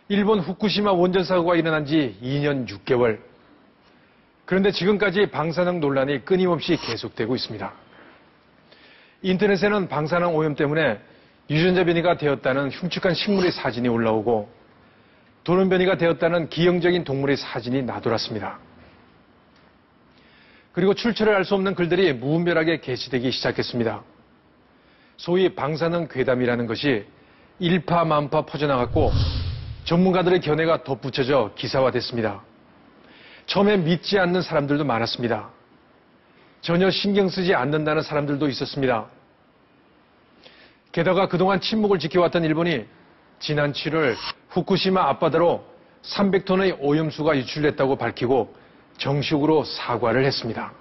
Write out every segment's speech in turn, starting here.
일본 후쿠시마 원전 사고가 일어난 지 2년 6개월. 그런데 지금까지 방사능 논란이 끊임없이 계속되고 있습니다. 인터넷에는 방사능 오염 때문에 유전자 변이가 되었다는 흉측한 식물의 사진이 올라오고 돌연 변이가 되었다는 기형적인 동물의 사진이 나돌았습니다. 그리고 출처를 알 수 없는 글들이 무분별하게 게시되기 시작했습니다. 소위 방사능 괴담이라는 것이 일파만파 퍼져나갔고 전문가들의 견해가 덧붙여져 기사화됐습니다. 처음에 믿지 않는 사람들도 많았습니다. 전혀 신경 쓰지 않는다는 사람들도 있었습니다. 게다가 그동안 침묵을 지켜왔던 일본이 지난 7월 후쿠시마 앞바다로 300톤의 오염수가 유출됐다고 밝히고 정식으로 사과를 했습니다.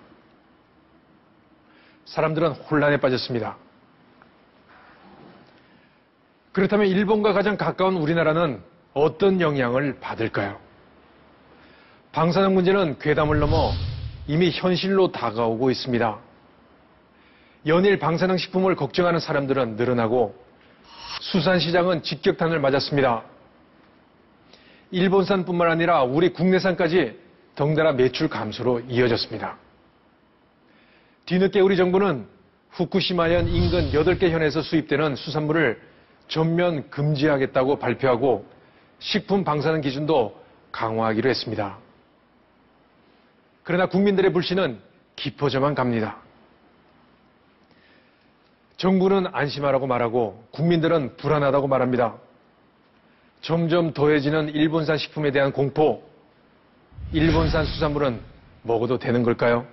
사람들은 혼란에 빠졌습니다. 그렇다면 일본과 가장 가까운 우리나라는 어떤 영향을 받을까요? 방사능 문제는 괴담을 넘어 이미 현실로 다가오고 있습니다. 연일 방사능 식품을 걱정하는 사람들은 늘어나고 수산시장은 직격탄을 맞았습니다. 일본산뿐만 아니라 우리 국내산까지 덩달아 매출 감소로 이어졌습니다. 뒤늦게 우리 정부는 후쿠시마현 인근 8개 현에서 수입되는 수산물을 전면 금지하겠다고 발표하고 식품 방사능 기준도 강화하기로 했습니다. 그러나 국민들의 불신은 깊어져만 갑니다. 정부는 안심하라고 말하고 국민들은 불안하다고 말합니다. 점점 더해지는 일본산 식품에 대한 공포, 일본산 수산물은 먹어도 되는 걸까요?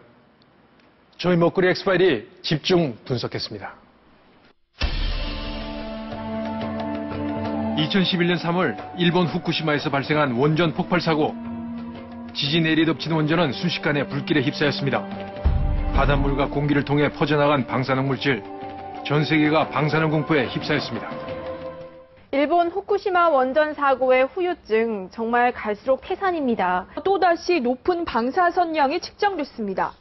저희 먹거리 엑스파일이 집중 분석했습니다. 2011년 3월 일본 후쿠시마에서 발생한 원전 폭발 사고. 지지 내리덮친 원전은 순식간에 불길에 휩싸였습니다. 바닷물과 공기를 통해 퍼져나간 방사능 물질. 전 세계가 방사능 공포에 휩싸였습니다. 일본 후쿠시마 원전 사고의 후유증 정말 갈수록 태산입니다. 또다시 높은 방사선량이 측정됐습니다.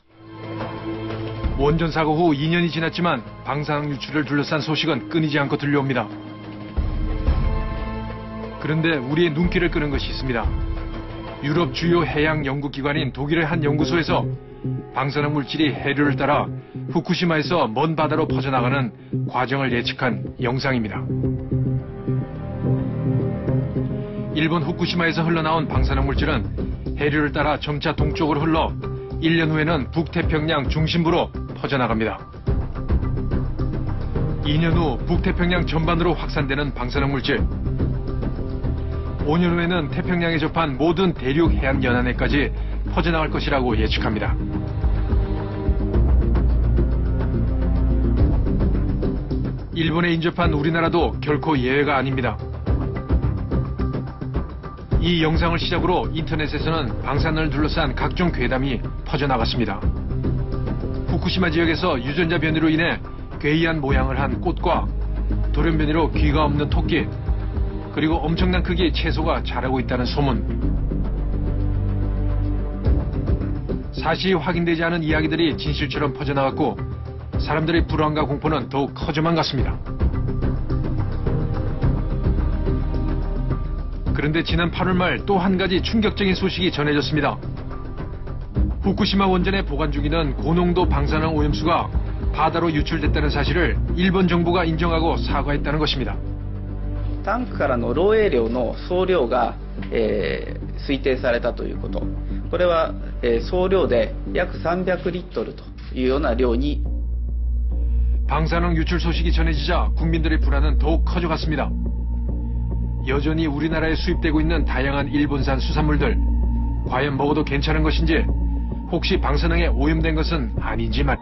원전 사고 후 2년이 지났지만 방사능 유출을 둘러싼 소식은 끊이지 않고 들려옵니다. 그런데 우리의 눈길을 끄는 것이 있습니다. 유럽 주요 해양 연구기관인 독일의 한 연구소에서 방사능 물질이 해류를 따라 후쿠시마에서 먼 바다로 퍼져나가는 과정을 예측한 영상입니다. 일본 후쿠시마에서 흘러나온 방사능 물질은 해류를 따라 점차 동쪽으로 흘러 1년 후에는 북태평양 중심부로 퍼져나갑니다. 2년 후 북태평양 전반으로 확산되는 방사능 물질. 5년 후에는 태평양에 접한 모든 대륙 해안 연안에까지 퍼져나갈 것이라고 예측합니다. 일본에 인접한 우리나라도 결코 예외가 아닙니다. 이 영상을 시작으로 인터넷에서는 방사능을 둘러싼 각종 괴담이 퍼져나갔습니다. 후쿠시마 지역에서 유전자 변이로 인해 괴이한 모양을 한 꽃과 돌연 변이로 귀가 없는 토끼, 그리고 엄청난 크기의 채소가 자라고 있다는 소문. 사실이 확인되지 않은 이야기들이 진실처럼 퍼져나갔고 사람들의 불안과 공포는 더욱 커져만 갔습니다. 그런데 지난 8월 말 또 한 가지 충격적인 소식이 전해졌습니다. 후쿠시마 원전에 보관 중이던 고농도 방사능 오염수가 바다로 유출됐다는 사실을 일본 정부가 인정하고 사과했다는 것입니다. タンクからの漏洩量の総量が、推定されたということ。これは、総量で約300リットルというような量に 방사능 유출 소식이 전해지자 국민들의 불안은 더욱 커져갔습니다. 여전히 우리나라에 수입되고 있는 다양한 일본산 수산물들, 과연 먹어도 괜찮은 것인지, 혹시 방사능에 오염된 것은 아닌지 말.